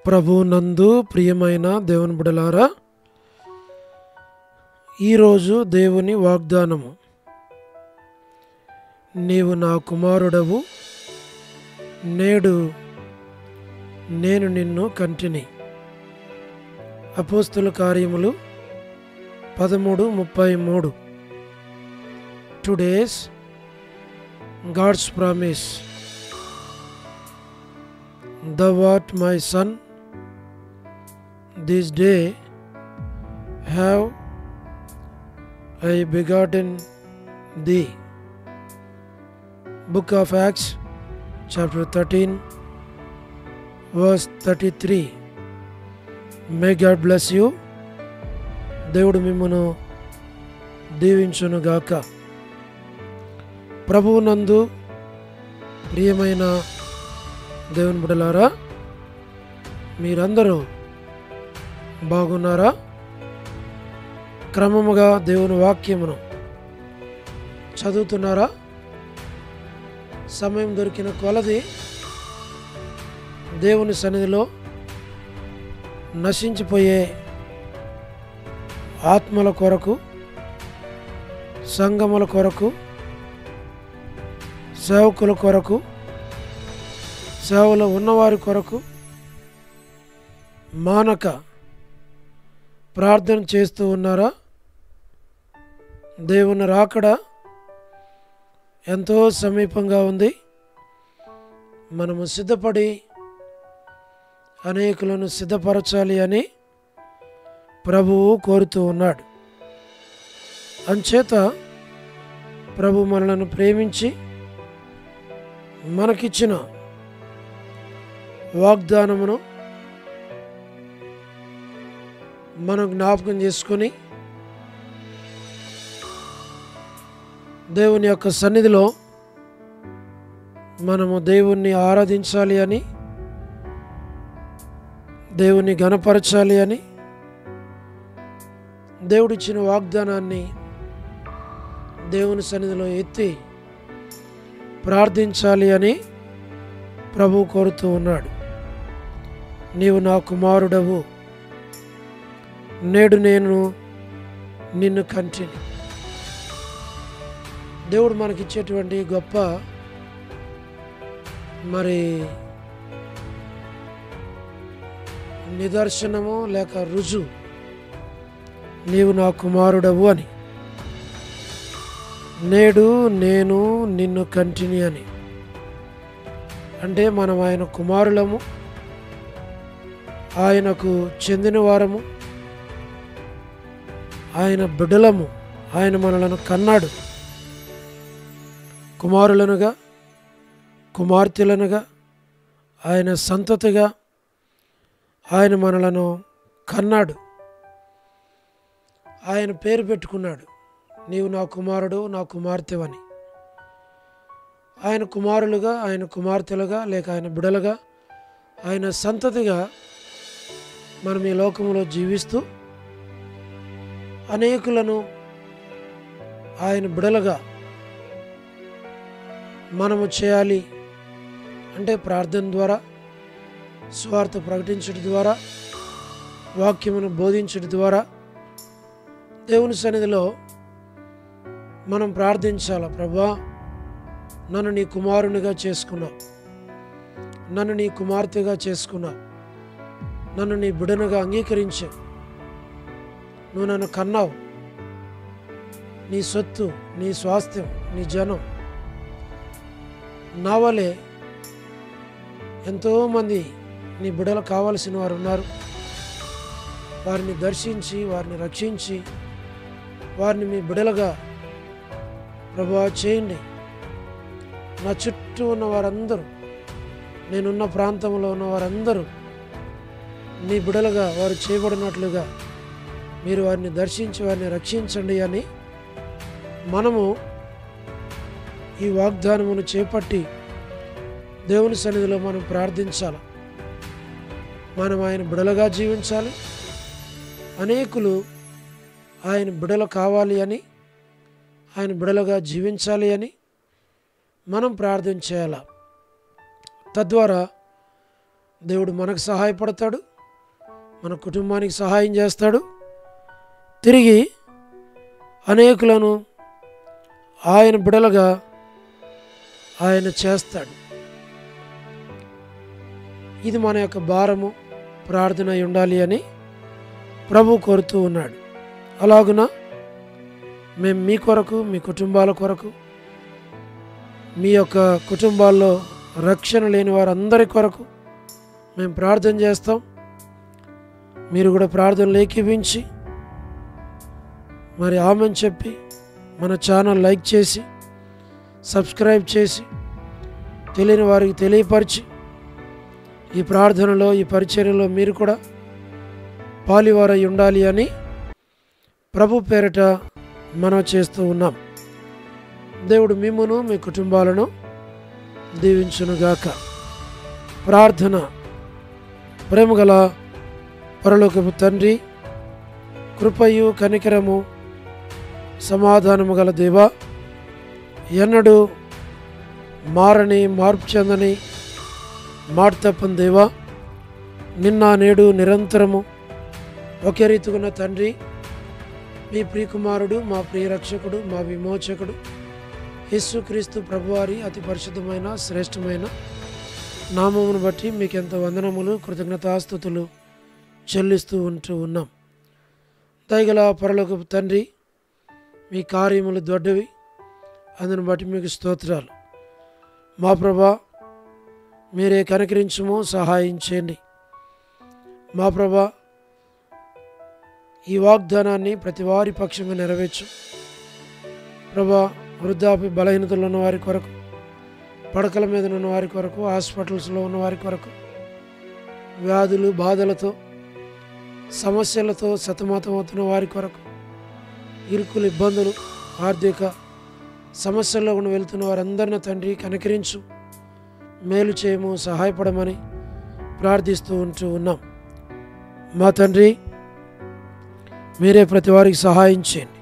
ప్రభునందు ప్రియమైన దేవుని బిడ్డలారా, ఈరోజు దేవుని వాగ్దానము, నీవు నా కుమారుడవు, నేడు నేను నిన్ను కంటిని. అపోస్తుల కార్యములు 13:33. Today's God's promise. Thou art my son, this day have I begotten thee. Book of Acts, chapter 13, verse 33. May God bless you. దేవుడు మిమ్మును దీవించునుగాక. ప్రభువునందు ప్రియమైన దేవుని బిడ్డలారా, మీరందరూ బాగున్నారా? క్రమముగా దేవుని వాక్యమును చదువుతున్నారా? సమయం దొరికిన కొలది దేవుని సన్నిధిలో నశించిపోయే ఆత్మల కొరకు, సంఘముల కొరకు, సేవకుల కొరకు, సేవలో ఉన్నవారి కొరకు మానక ప్రార్థన చేస్తూ ఉన్నారా? దేవుని రాకడ ఎంతో సమీపంగా ఉంది. మనము సిద్ధపడి అనేకులను సిద్ధపరచాలి అని ప్రభువు కోరుతూ ఉన్నాడు. అంచేత ప్రభు మనలను ప్రేమించి మనకిచ్చిన వాగ్దానమును మనం జ్ఞాపకం చేసుకొని దేవుని యొక్క సన్నిధిలో మనము దేవుణ్ణి ఆరాధించాలి అని, దేవుని ఘనపరచాలి అని, దేవుడిచ్చిన వాగ్దానాన్ని దేవుని సన్నిధిలో ఎత్తి ప్రార్థించాలి అని ప్రభువు కోరుతూ ఉన్నాడు. నీవు నా కుమారుడవు, నేడు నేను నిన్ను కంటిని. దేవుడు మనకిచ్చేటువంటి గొప్ప నిదర్శనము లేక రుజువు, నీవు నా కుమారుడవు అని. నేడు నేను నిన్ను కంటిని అని అంటే మనం ఆయన కుమారులము, ఆయనకు చెందిన వారము, ఆయన బిడ్డలము. ఆయన మనలను కన్నాడు. కుమారులనుగా, కుమార్తెలనుగా, ఆయన సంతతిగా ఆయన మనలను కన్నాడు. ఆయన పేరు పెట్టుకున్నాడు, నీవు నా కుమారుడు, నా కుమార్తెవని. ఆయన కుమారులుగా, ఆయన కుమార్తెలుగా, లేక ఆయన బిడలుగా, ఆయన సంతతిగా మనం ఈ లోకంలో జీవిస్తూ అనేకులను ఆయన బిడలుగా మనము చేయాలి అంటే ప్రార్థన ద్వారా, సువార్త ప్రకటించడం ద్వారా, వాక్యమును బోధించడం ద్వారా దేవుని సన్నిధిలో మనం ప్రార్థించాలి. ప్రభువా, నన్ను నీ కుమారునిగా చేసుకున్నావు, నన్ను నీ కుమార్తెగా చేసుకున్నావు, నన్ను నీ బిడ్డనుగా అంగీకరించావు, నువ్వు నన్ను కన్నావు, నీ సొత్తు, నీ స్వాస్థ్యం, నీ జనం. నా వలే ఎంతోమంది నీ బిడ్డలు కావలసిన వారు ఉన్నారు. వారిని దర్శించి, వారిని రక్షించి, వారిని మీ బిడ్డలుగా ప్రభువా చేయండి. నా చుట్టూ ఉన్న వారందరూ, నేనున్న ప్రాంతంలో ఉన్న వారందరూ నీ బిడలుగా వారు చేయబడినట్లుగా మీరు వారిని దర్శించి వారిని రక్షించండి అని మనము ఈ వాగ్దానమును చేపట్టి దేవుని సన్నిధిలో మనం ప్రార్థించాలి. మనం ఆయన బిడలుగా జీవించాలి. అనేకులు ఆయన బిడలు కావాలి అని, ఆయన బిడలుగా జీవించాలి అని మనం ప్రార్థన చేయాలి. తద్వారా దేవుడు మనకు సహాయపడతాడు, మన కుటుంబానికి సహాయం చేస్తాడు. తిరిగి అనేకులను ఆయన బిడలుగా ఆయన చేస్తాడు. ఇది మన యొక్క భారము, ప్రార్థన అయి ఉండాలి అని ప్రభు కోరుతూ ఉన్నాడు. అలాగున మేము మీ కొరకు, మీ కుటుంబాల కొరకు, మీ యొక్క కుటుంబాల్లో రక్షణ లేని వారందరి కొరకు మేము ప్రార్థన చేస్తాం. మీరు కూడా ప్రార్థనలు ఏకీభించి మరి ఆమెను చెప్పి మన ఛానల్ లైక్ చేసి సబ్స్క్రైబ్ చేసి తెలియని వారికి తెలియపరిచి ఈ ప్రార్థనలో, ఈ పరిచర్యలో మీరు కూడా పాలివారై ఉండాలి అని ప్రభు పేరిట మనం చేస్తూ ఉన్నాం. దేవుడు మిమ్మును, మీ కుటుంబాలను దీవించునుగాక. ప్రార్థన. ప్రేమగల పరలోకపు తండ్రి, కృపయు కనికరము సమాధానము గల దేవా, ఎన్నడూ మారని, మార్పు చెందని, మాట తప్పని దేవా, నిన్న నేడు నిరంతరము ఒకే రీతిగున్న తండ్రి, మీ ప్రియకుమారుడు, మా ప్రియరక్షకుడు, మా విమోచకుడు యేసుక్రీస్తు ప్రభువారి అతి పరిశుద్ధమైన శ్రేష్టమైన నామమును బట్టి మీకు ఎంత వందనములు, కృతజ్ఞతాస్తుతులు చెల్లిస్తూ ఉన్నాం. దయగల పరలోకపు తండ్రి, మీ కార్యములు దొడ్డవి, అందుని బట్టి మీకు స్తోత్రాలు. మా ప్రభా, మీరే కనికరించము, సహాయం చేయండి. మా ప్రభా, ఈ వాగ్దానాన్ని ప్రతి వారి పక్షంగా నెరవేర్చు ప్రభా. వృద్ధాప్య బలహీనతలు ఉన్న వారి కొరకు, పడకల మీద ఉన్న వారి కొరకు, హాస్పిటల్స్లో ఉన్న వారి కొరకు, వ్యాధులు బాధలతో సమస్యలతో సతమతమవుతున్న వారి కొరకు, ఇరుకులు ఇబ్బందులు ఆర్థిక సమస్యల్లో కూడా వెళ్తున్న వారందరినీ తండ్రి కనికరించు, మేలు చేయము, సహాయపడమని ప్రార్థిస్తూ ఉన్నాం. మా తండ్రి, మీరే ప్రతి వారికి సహాయం చేయండి.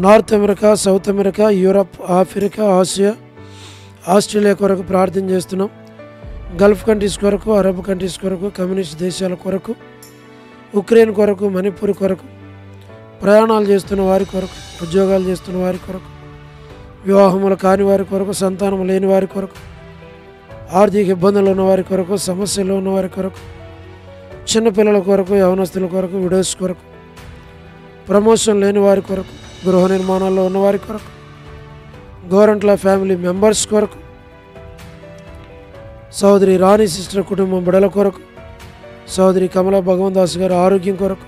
North America, south America, Europe, Africa, Asia, Australia కొరకు ప్రార్థన చేస్తున్నాం. గల్ఫ్ కంట్రీస్ కొరకు, అరబ్ కంట్రీస్ కొరకు, కమ్యూనిస్ట్ దేశాల కొరకు, ఉక్రెయిన్ కొరకు, మణిపూర్ కొరకు, ప్రయాణాలు చేస్తున్న వారి కొరకు, ఉద్యోగాలు చేస్తున్న వారి కొరకు, వివాహములు కాని వారి కొరకు, సంతానం లేని వారి కొరకు, ఆర్థిక ఇబ్బందులు ఉన్న వారి కొరకు, సమస్యలు ఉన్న వారి కొరకు, చిన్నపిల్లల కొరకు, యవనస్తుల కొరకు, విడోస్ కొరకు, ప్రమోషన్ లేని వారి కొరకు, గృహ నిర్మాణాల్లో ఉన్నవారి కొరకు, గోరంట్ల ఫ్యామిలీ మెంబర్స్ కొరకు, సోదరి రాణి సిస్టర్ కుటుంబం బిడల కొరకు, సోదరి కమలా భగవంత్ దాస్ గారి ఆరోగ్యం కొరకు,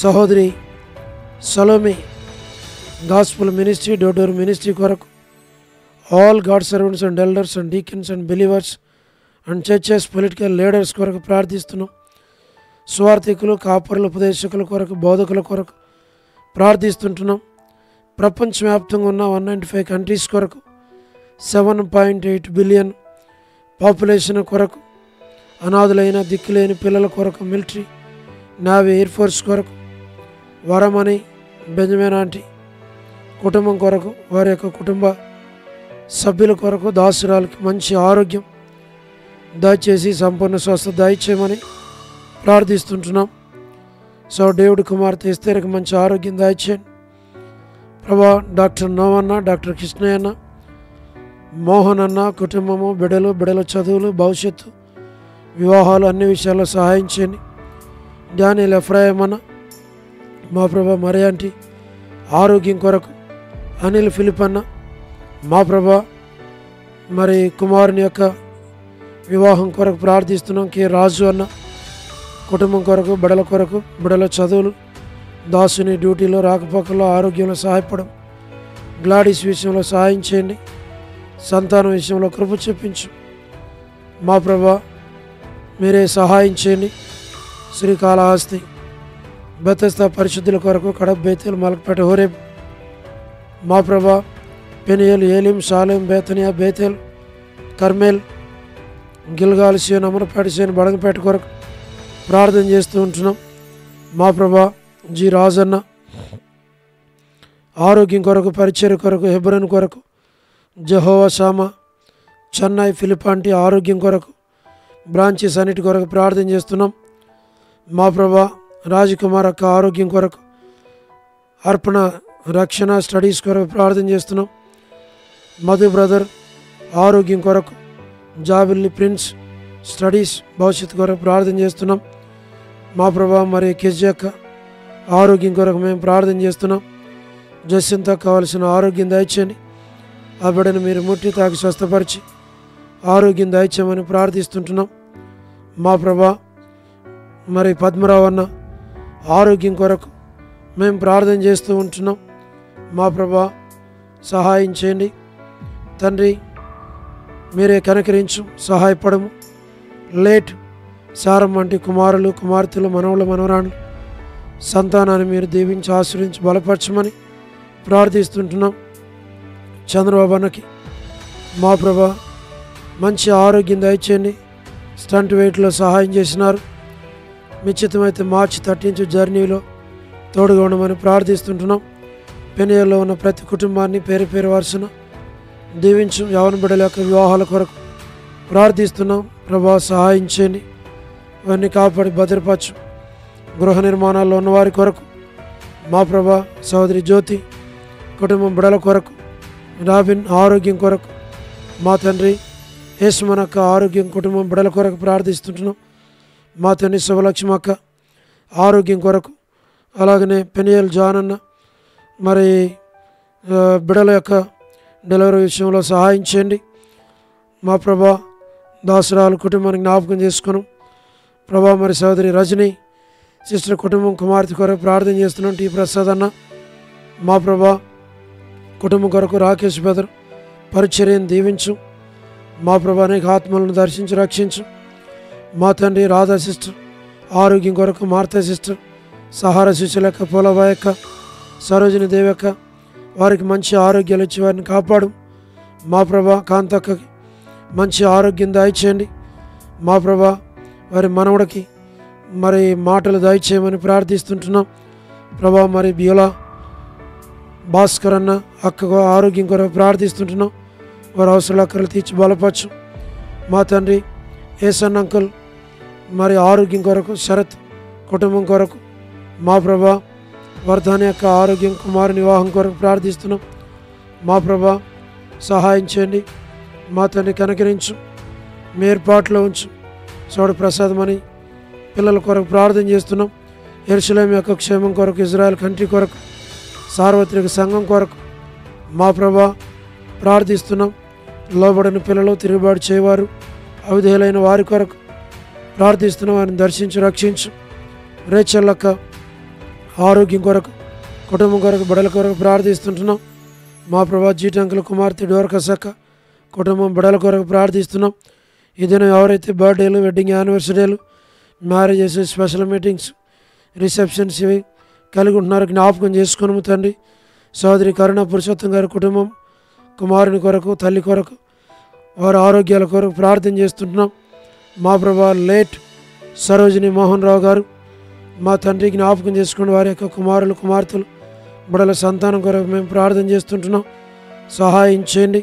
సహోదరి Salomi gospel ministry, door ministry కొరకు, all God servants and elders and deacons and believers and churches, political leaders కొరకు ప్రార్థిస్తున్నాం. స్వార్థికులు, కాపరులు, ఉపదేశకుల కొరకు, బోధకుల కొరకు ప్రార్థిస్తుంటున్నాం. ప్రపంచవ్యాప్తంగా ఉన్న 195 కంట్రీస్ కొరకు, 7.8 బిలియన్ పాపులేషన్ కొరకు, అనాథులైన దిక్కులేని పిల్లల కొరకు, మిలిటరీ, నేవీ, ఎయిర్ ఫోర్స్ కొరకు, వరమణి బెంజమిన్ ఆంటీ కుటుంబం కొరకు, వారి యొక్క కుటుంబ సభ్యుల కొరకు, దాసురాలకి మంచి ఆరోగ్యం దయచేసి సంపూర్ణ స్వస్థత దయచేయమని ప్రార్థిస్తుంటున్నాం. సో దేవుడి కుమార్తె ఎస్తేరికి మంచి ఆరోగ్యం దయచేయండి ప్రభా. డాక్టర్ నోవన్న, డాక్టర్ కృష్ణయ్య అన్న, మోహన్ అన్న కుటుంబము, బిడల చదువులు, భవిష్యత్తు, వివాహాలు, అన్ని విషయాల్లో సహాయం చేయండి. డానియల్ ఎఫ్రాయిం అన్న, మా ప్రభా మరియాంటి ఆరోగ్యం కొరకు, అనిల్ ఫిలిప్ అన్న, మా ప్రభా మరి కుమారుని యొక్క వివాహం కొరకు ప్రార్థిస్తున్నాం. కే రాజు అన్న కుటుంబం కొరకు, బిడల కొరకు, బిడల చదువులు, దాసుని డ్యూటీలో, రాకపోకల్లో, ఆరోగ్యంలో సహాయపడం, గ్లాడీస్ విషయంలో సహాయం చేయండి. సంతానం విషయంలో కృప చూపించు మా ప్రభా. మీరే సహాయం చేయండి. శ్రీకాళహస్తి, బెతెస్దా పరిశుద్ధుల కొరకు, కడప, బేతేల్, మలక్పేట, హోరేబ్, మా ప్రభా, పెనియల్, ఏలిం, షాలేం, బేతనియా, బేతేల్, కర్మేల్, గిల్గాల్, సియోన్, అమరపేట, సియోన్, బడంగపేట కొరకు ప్రార్థన చేస్తూ ఉంటున్నాం. మా ప్రభా జి రాజన్న ఆరోగ్యం కొరకు, పరిచర్య కొరకు, హెబ్రోన్ కొరకు, Jehovah Shammah, Chennai Philip aunty ఆరోగ్యం కొరకు, బ్రాంచెస్ అన్నిటి కొరకు ప్రార్థన చేస్తున్నాం. మా ప్రభా రాజకుమార్ అక్క ఆరోగ్యం కొరకు, అర్పణ రక్షణ స్టడీస్ కొరకు ప్రార్థన చేస్తున్నాం. మధు బ్రదర్ ఆరోగ్యం కొరకు, జాబిల్లి ప్రిన్స్ స్టడీస్ భవిష్యత్తు కొరకు ప్రార్థన చేస్తున్నాం. మా ప్రభా మరి కెజి అక్క ఆరోగ్యం కొరకు మేము ప్రార్థన చేస్తున్నాం. జస్యంత కావలసిన ఆరోగ్యం దయచేయండి. ఆ బిడ్డను మీరు ముట్టి తాకి స్వస్థపరిచి ఆరోగ్యం దయచేయమని ప్రార్థిస్తుంటున్నాం. మా ప్రభా మరి పద్మరావు అన్న ఆరోగ్యం కొరకు మేము ప్రార్థన చేస్తూ ఉంటున్నాం. మా ప్రభా సహాయం చేయండి తండ్రి, మీరే కనికరించు, సహాయపడము. లేట్ సారం వంటి కుమారులు, కుమార్తెలు, మనవలు, మనవరాణులు సంతానాన్ని మీరు దీవించి ఆశ్రయించి బలపరచమని ప్రార్థిస్తుంటున్నాం. చంద్రబాబు అన్నకి మా ప్రభా మంచి ఆరోగ్యం దయచేయండి. స్టంట్ వెయిట్లో సహాయం చేసినారు. మీ చిత్తమైతే మార్చి 13 జర్నీలో తోడుగా ఉండమని ప్రార్థిస్తుంటున్నాం. పెనియల్లో ఉన్న ప్రతి కుటుంబాన్ని పేరు పేరు వరుసన దీవించు. యవన బిడ్డల యొక్క వివాహాల కొరకు ప్రార్థిస్తున్నాం. ప్రభా సహాయం చేయండి, అవన్నీ కాపాడి భద్రపరచు. గృహ నిర్మాణాల్లో ఉన్నవారి కొరకు మా ప్రభా సహోదరి జ్యోతి కుటుంబం బిడ్డల కొరకు, రాబిన్ ఆరోగ్యం కొరకు, మా తండ్రి యేసుమనక్క ఆరోగ్యం కుటుంబం బిడ్డల కొరకు ప్రార్థిస్తుంటున్నాం. మా తండ్రి శుభలక్ష్మి అక్క ఆరోగ్యం కొరకు, అలాగనే పెనియల్ జాన్ అన్న మరి బిడ్డల యొక్క డెలివరీ విషయంలో సహాయం చేయండి. మా ప్రభా దాసరాలు కుటుంబానికి జ్ఞాపకం చేసుకున్నాం. ప్రభా మరి సోదరి రజని సిస్టర్ కుటుంబం కుమార్తె కొరకు ప్రార్థన చేస్తున్నాం. టీ ప్రసాద్ అన్న మా ప్రభా కుటుంబం కొరకు, రాకేష్ బెదర్ పరిచర్యను దీవించు. మా ప్రభా అనేక ఆత్మలను దర్శించి రక్షించు. మా తండ్రి రాధా సిస్టర్ ఆరోగ్యం కొరకు, మార్తా సిస్టర్, సహార శిష్యుల యొక్క పోలబాయ్ యొక్క, సరోజిని దేవి యొక్క వారికి మంచి ఆరోగ్యాలు ఇచ్చి వారిని కాపాడు. మా ప్రభా కాంతక్కకి మంచి ఆరోగ్యం దయచేయండి. మా ప్రభా వారి మనవడికి మరి మాటలు దయచేయమని ప్రార్థిస్తుంటున్నాం. ప్రభా మరి బియోలా భాస్కర్ అన్న అక్కకు ఆరోగ్యం కొరకు ప్రార్థిస్తుంటున్నాం. వారి అవసరాలు అక్కర్లు తీర్చి బలపరచు. మా తండ్రి ఏసన్ అంకుల్ మరి ఆరోగ్యం కొరకు, శరత్ కుటుంబం కొరకు, మా ప్రభా వర్ధని యొక్క ఆరోగ్యం, కుమారుని వివాహం కొరకు ప్రార్థిస్తున్నాం. మా ప్రభా సహాయం చేయండి. మా తండ్రి కనికరించు, మీ ఏర్పాట్లో ఉంచు. సోడు ప్రసాదం అని పిల్లల కొరకు ప్రార్థన చేస్తున్నాం. యెరూషలేము యొక్క క్షేమం కొరకు, ఇజ్రాయెల్ కంట్రీ కొరకు, సార్వత్రిక సంఘం కొరకు మా ప్రభా ప్రార్థిస్తున్నాం. లోబడిన పిల్లలు, తిరుగుబాటు చేయవారు, అవిధేయులైన వారి కొరకు ప్రార్థిస్తున్నాం. వారిని దర్శించు, రక్షించు. రేచల్లక్క ఆరోగ్యం కొరకు, కుటుంబం కొరకు, బిడల కొరకు ప్రార్థిస్తుంటున్నాం. మా ప్రభా జీటంకుల కుమార్తె డోర్కసక్క కుటుంబం బిడల కొరకు ప్రార్థిస్తున్నాం. ఈ దినం ఎవరైతే బర్త్డేలు, వెడ్డింగ్ యానివర్సరీలు, మ్యారేజెస్, స్పెషల్ మీటింగ్స్, రిసెప్షన్స్ ఇవి కలిగి ఉంటున్నారు జ్ఞాపకం చేసుకున్నాము తండ్రి. సోదరి కరుణ పురుషోత్తం గారి కుటుంబం, కుమారుని కొరకు, తల్లి కొరకు, వారి ఆరోగ్యాల కొరకు ప్రార్థన చేస్తుంటున్నాం. మా ప్రభా లేట్ సరోజిని మోహన్ రావు గారు మా తండ్రి జ్ఞాపకం చేసుకుని వారి యొక్క కుమారులు, కుమార్తెలు, బిడ్డల సంతానం కొరకు మేము ప్రార్థన చేస్తుంటున్నాం. సహాయం చేయండి.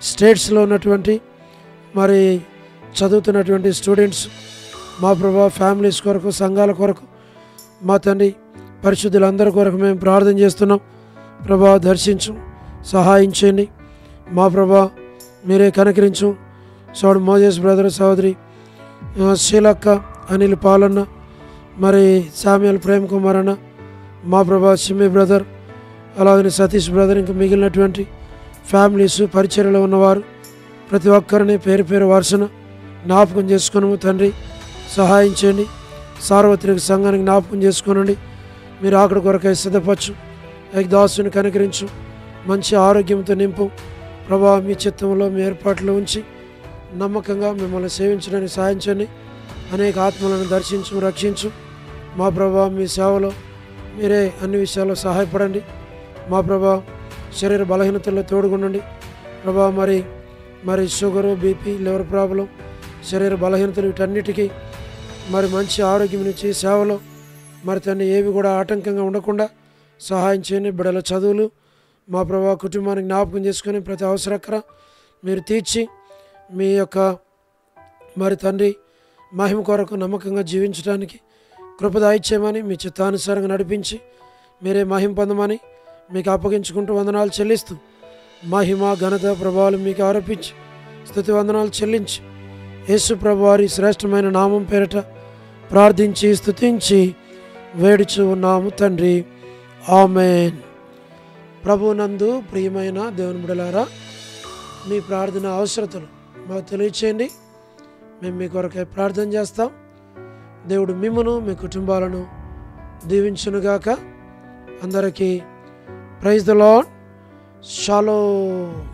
స్టేట్స్లో ఉన్నటువంటి మరి చదువుతున్నటువంటి స్టూడెంట్స్ మా ప్రభా ఫ్యామిలీస్ కొరకు, సంఘాల కొరకు, మా తండ్రి పరిశుద్ధులందరి కొరకు మేము ప్రార్థన చేస్తున్నాం. ప్రభా దర్శించు, సహాయం చేయండి. మా ప్రభా మీరే కనికరించు. సోడు మోజేస్ బ్రదర్, సహోదరి శీలక్క, అనిల్ పాలన్న, మరి శామ్యుల్ ప్రేమ్ కుమార్ అన్న, మా ప్రభా సిమ్మి బ్రదర్, అలాగే సతీష్ బ్రదర్, ఇంకా మిగిలినటువంటి ఫ్యామిలీస్, పరిచర్యలో ఉన్నవారు ప్రతి ఒక్కరిని పేరు పేరు వరుసన జ్ఞాపకం చేసుకున్నాము తండ్రి. సహాయం చేయండి. సార్వత్రిక సంఘానికి జ్ఞాపకం చేసుకునండి. మీరు అక్కడ కొరకై సిద్ధపరచు. దాసుని కనికరించు, మంచి ఆరోగ్యంతో నింపు. ప్రభా మీ చిత్తంలో, మీ ఏర్పాట్లు ఉంచి నమ్మకంగా మిమ్మల్ని సేవించడానికి సహాయం చేయండి. అనేక ఆత్మలను దర్శించు, రక్షించు. మా ప్రభా మీ సేవలో మీరే అన్ని విషయాల్లో సహాయపడండి. మా ప్రభా శరీర బలహీనతల్లో తోడుగుండండి. ప్రభా మరి షుగరు, బీపీ, లివర్ ప్రాబ్లం, శరీర బలహీనతలు వీటన్నిటికీ మరి మంచి ఆరోగ్యం ఇచ్చి సేవలో మరి తను ఏవి కూడా ఆటంకంగా ఉండకుండా సహాయం చేయండి. బిడ్డల చదువులు మా ప్రభా కుటుంబానికి జ్ఞాపకం చేసుకొని ప్రతి అవసరకర మీరు తీర్చి మీ యొక్క మరి తండ్రి మహిమ కొరకు నమ్మకంగా జీవించడానికి కృప దయచేయమని, మీ చిత్తానుసారంగా నడిపించి మీరే మహిమ పొందమని మీకు అప్పగించుకుంటూ వందనాలు చెల్లిస్తూ, మహిమ ఘనత ప్రభావాలు మీకు ఆరోపించి స్తుతి వందనాలు చెల్లించి యేసు ప్రభువారి శ్రేష్టమైన నామం పేరిట ప్రార్థించి స్తుతించి వేడుచు ఉన్నాము తండ్రి, ఆమేన్. ప్రభువునందు ప్రియమైన దేవుని బిడ్డలారా, మీ ప్రార్థన అవసరతలు మాకు తెలియచేయండి. మేము మీ కొరకై ప్రార్థన చేస్తాం. దేవుడు మిమ్మును మీ కుటుంబాలను దీవించునుగాక. అందరికీ ప్రైజ్ ది లార్డ్. షాలోమ్.